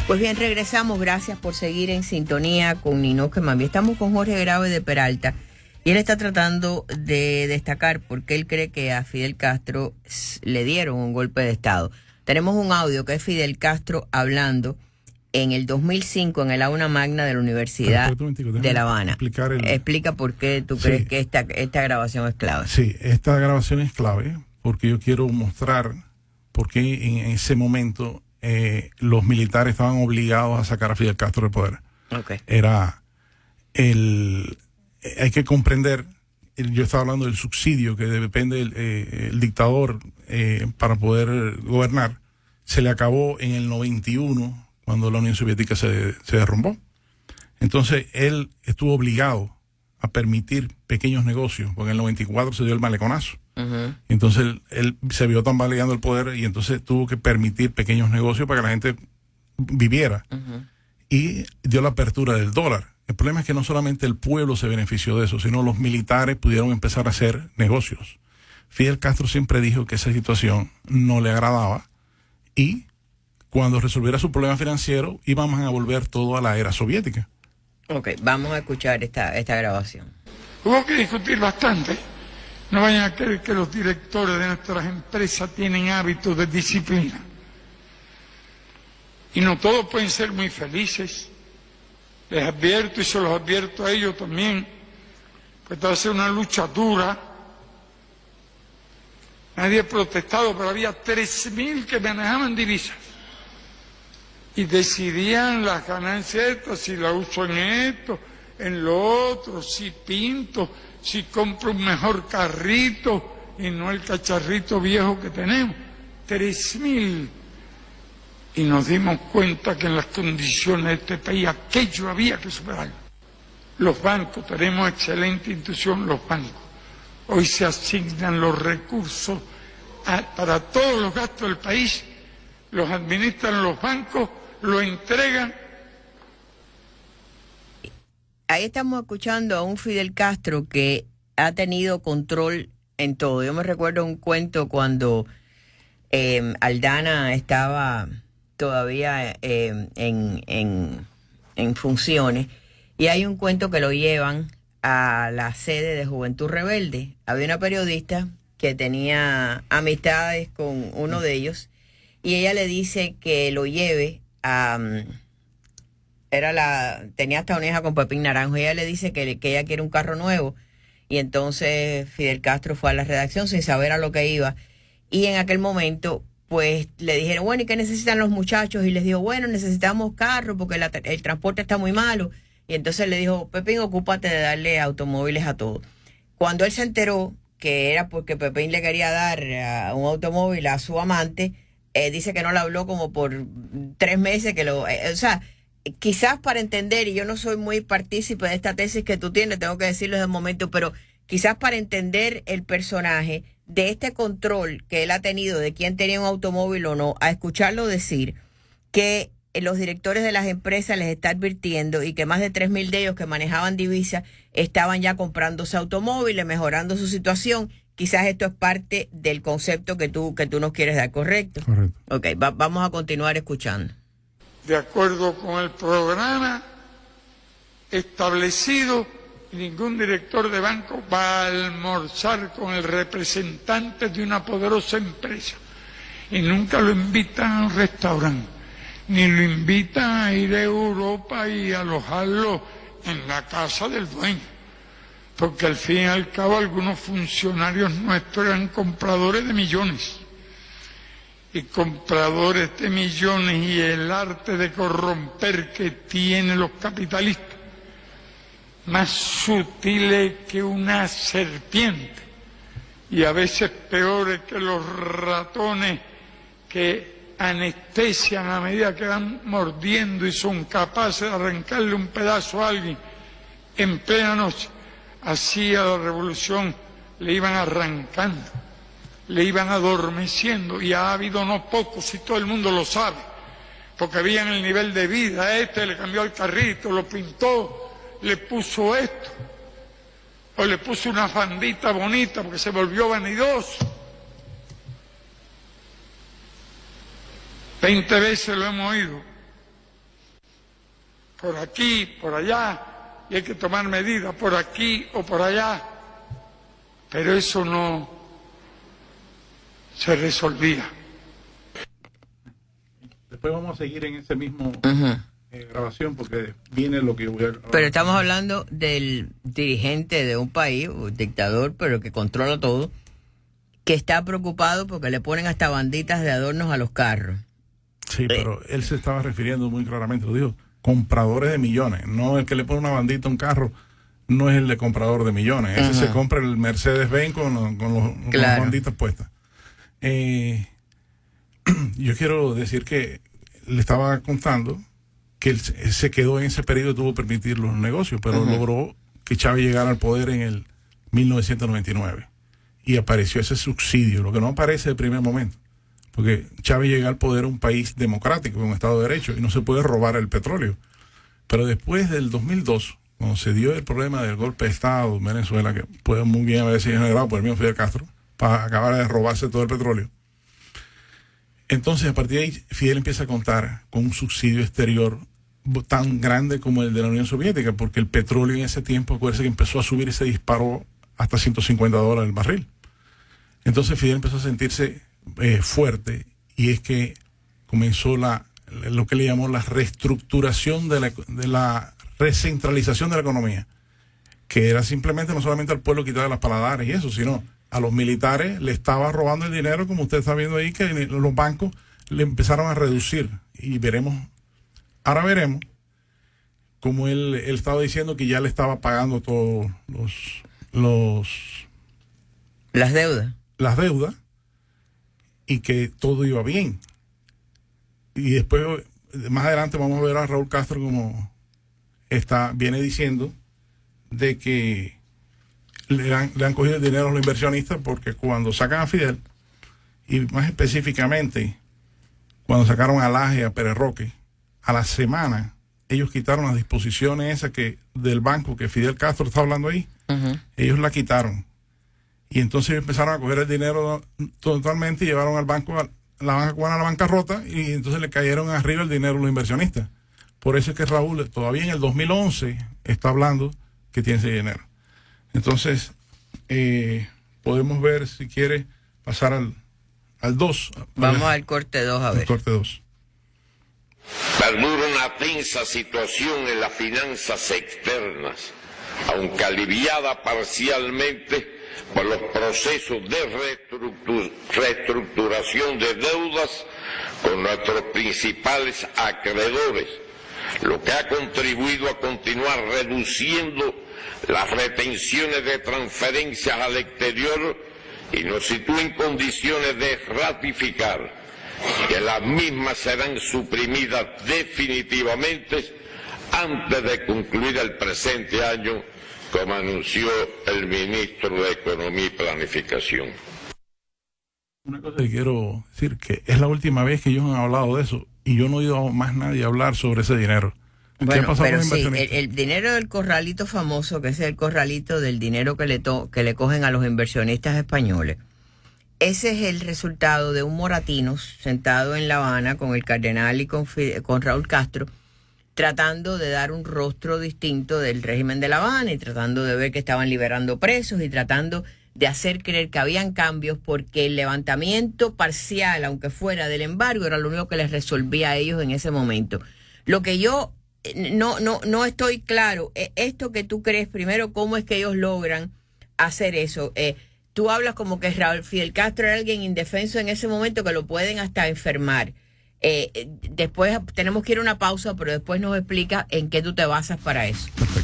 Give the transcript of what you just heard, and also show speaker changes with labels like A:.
A: Pues bien, regresamos. Gracias por seguir en sintonía con Ninoc Mami. Estamos con Jorge Grave de Peralta y él está tratando de destacar por qué él cree que a Fidel Castro le dieron un golpe de Estado. Tenemos un audio que es Fidel Castro hablando en el 2005 en el aula magna de la Universidad de La Habana. Explica por qué tú crees que esta grabación es clave.
B: Sí, esta grabación es clave porque yo quiero mostrar por qué en ese momento los militares estaban obligados a sacar a Fidel Castro del poder.
A: Okay.
B: Hay que comprender, yo estaba hablando del subsidio que depende el dictador para poder gobernar. Se le acabó en el 91 cuando la Unión Soviética se derrumbó. Entonces él estuvo obligado a permitir pequeños negocios, porque en el 94 se dio el maleconazo. Uh-huh. Entonces él se vio tambaleando el poder y entonces tuvo que permitir pequeños negocios para que la gente viviera. Uh-huh. Y dio la apertura del dólar. El problema es que no solamente el pueblo se benefició de eso, sino los militares pudieron empezar a hacer negocios. Fidel Castro siempre dijo que esa situación no le agradaba y cuando resolviera su problema financiero íbamos a volver todo a la era soviética.
A: Ok, vamos a escuchar esta grabación.
C: Hubo que discutir bastante. No vayan a creer que los directores de nuestras empresas tienen hábitos de disciplina. Y no todos pueden ser muy felices. Les advierto y se los advierto a ellos también, pues esta va a ser una lucha dura. Nadie ha protestado, pero había 3.000 que manejaban divisas. Y decidían las ganancias estas, si la uso en esto, en lo otro, si pinto, si compro un mejor carrito y no el cacharrito viejo que tenemos. 3.000. Y nos dimos cuenta que en las condiciones de este país aquello había que superarlo. Los bancos, tenemos excelente institución, los bancos. Hoy se asignan los recursos para todos los gastos del país, los administran los bancos, lo entregan.
A: Ahí estamos escuchando a un Fidel Castro que ha tenido control en todo. Yo me recuerdo un cuento cuando Aldana estaba todavía en funciones, y hay un cuento que lo llevan a la sede de Juventud Rebelde. Había una periodista que tenía amistades con uno de ellos y ella le dice que lo lleve a... tenía hasta una hija con Pepín Naranjo, y ella le dice que ella quiere un carro nuevo, y entonces Fidel Castro fue a la redacción sin saber a lo que iba, y en aquel momento pues le dijeron, bueno, ¿y qué necesitan los muchachos? Y les dijo, bueno, necesitamos carro porque el transporte está muy malo. Y entonces le dijo, Pepín, ocúpate de darle automóviles a todos. Cuando él se enteró que era porque Pepín le quería dar un automóvil a su amante, dice que no le habló como por 3 meses, o sea, quizás para entender, y yo no soy muy partícipe de esta tesis que tú tienes, tengo que decirlo desde el momento, pero quizás para entender el personaje de este control que él ha tenido de quién tenía un automóvil o no, a escucharlo decir que los directores de las empresas les está advirtiendo y que más de 3.000 de ellos que manejaban divisas estaban ya comprándose automóviles, mejorando su situación. Quizás esto es parte del concepto que tú nos quieres dar, ¿correcto?
B: Correcto.
A: Ok, vamos a continuar escuchando.
C: De acuerdo con el programa establecido, ningún director de banco va a almorzar con el representante de una poderosa empresa y nunca lo invitan a un restaurante, ni lo invitan a ir a Europa y alojarlo en la casa del dueño, porque al fin y al cabo algunos funcionarios nuestros eran compradores de millones, y compradores de millones, y el arte de corromper que tienen los capitalistas, más sutiles que una serpiente, y a veces peores que los ratones que anestesian a medida que van mordiendo y son capaces de arrancarle un pedazo a alguien en plena noche. Así a la revolución le iban arrancando, le iban adormeciendo, y ha habido no pocos, y todo el mundo lo sabe, porque veían el nivel de vida. Le cambió el carrito, lo pintó, le puso esto, o le puso una fandita bonita porque se volvió vanidoso. 20 veces lo hemos oído. por aquí, por allá, y hay que tomar medidas por aquí o por allá, pero eso no se resolvía.
B: Después vamos a seguir en ese mismo grabación porque viene lo que voy a...
A: Pero estamos hablando del dirigente de un país, un dictador, pero que controla todo, que está preocupado porque le ponen hasta banditas de adornos a los carros.
B: Sí, pero él se estaba refiriendo muy claramente, lo dijo, compradores de millones, no el que le pone una bandita a un carro, no es el de comprador de millones, ese se compra el Mercedes-Benz con las banditas puestas. Yo quiero decir que le estaba contando que él se quedó en ese periodo y tuvo que permitir los negocios, pero logró que Chávez llegara al poder en el 1999 y apareció ese subsidio, lo que no aparece de primer momento, porque Chávez llega al poder un país democrático, un Estado de Derecho, y no se puede robar el petróleo. Pero después del 2002, cuando se dio el problema del golpe de Estado en Venezuela, que puede muy bien haber sido generado por el mismo Fidel Castro, para acabar de robarse todo el petróleo, entonces a partir de ahí Fidel empieza a contar con un subsidio exterior tan grande como el de la Unión Soviética, porque el petróleo en ese tiempo, acuérdense que empezó a subir y se disparó hasta $150 el barril. Entonces Fidel empezó a sentirse fuerte, y es que comenzó lo que le llamó la reestructuración de la recentralización de la economía, que era simplemente no solamente al pueblo quitarle las paladares y eso, sino a los militares le estaba robando el dinero, como usted está viendo ahí, que los bancos le empezaron a reducir, y ahora veremos como él estaba diciendo que ya le estaba pagando todos
A: las deudas,
B: y que todo iba bien. Y después, más adelante, vamos a ver a Raúl Castro como viene diciendo de que le han cogido el dinero a los inversionistas, porque cuando sacan a Fidel, y más específicamente cuando sacaron a Laje y a Pérez Roque, a la semana ellos quitaron las disposiciones esas del banco que Fidel Castro está hablando ahí, ellos la quitaron. Y entonces empezaron a coger el dinero totalmente y llevaron al banco, la banca cubana a la bancarrota, y entonces le cayeron arriba el dinero a los inversionistas. Por eso es que Raúl todavía en el 2011 está hablando que tiene ese dinero. Entonces, podemos ver, si quiere, pasar al 2.
A: Vamos al corte 2 a ver.
B: Corte 2.
D: Perdura una tensa situación en las finanzas externas, aunque aliviada parcialmente por los procesos de reestructuración de deudas con nuestros principales acreedores, lo que ha contribuido a continuar reduciendo las retenciones de transferencias al exterior y nos sitúa en condiciones de ratificar que las mismas serán suprimidas definitivamente antes de concluir el presente año, como anunció el ministro de Economía y Planificación.
B: Una cosa que quiero decir, que es la última vez que ellos han hablado de eso, y yo no he oído a más nadie hablar sobre ese dinero.
A: Bueno, pero sí, el dinero del corralito famoso, que es el corralito del dinero que le cogen a los inversionistas españoles, ese es el resultado de un Moratinos sentado en La Habana con el cardenal y con Raúl Castro, tratando de dar un rostro distinto del régimen de La Habana, y tratando de ver que estaban liberando presos, y tratando de hacer creer que habían cambios, porque el levantamiento parcial, aunque fuera del embargo, era lo único que les resolvía a ellos en ese momento. Lo que yo no estoy claro, esto que tú crees, primero, ¿cómo es que ellos logran hacer eso? Tú hablas como que Fidel Castro era alguien indefenso en ese momento, que lo pueden hasta enfermar. Después tenemos que ir a una pausa, pero después nos explica en qué tú te basas para eso.
B: Perfecto.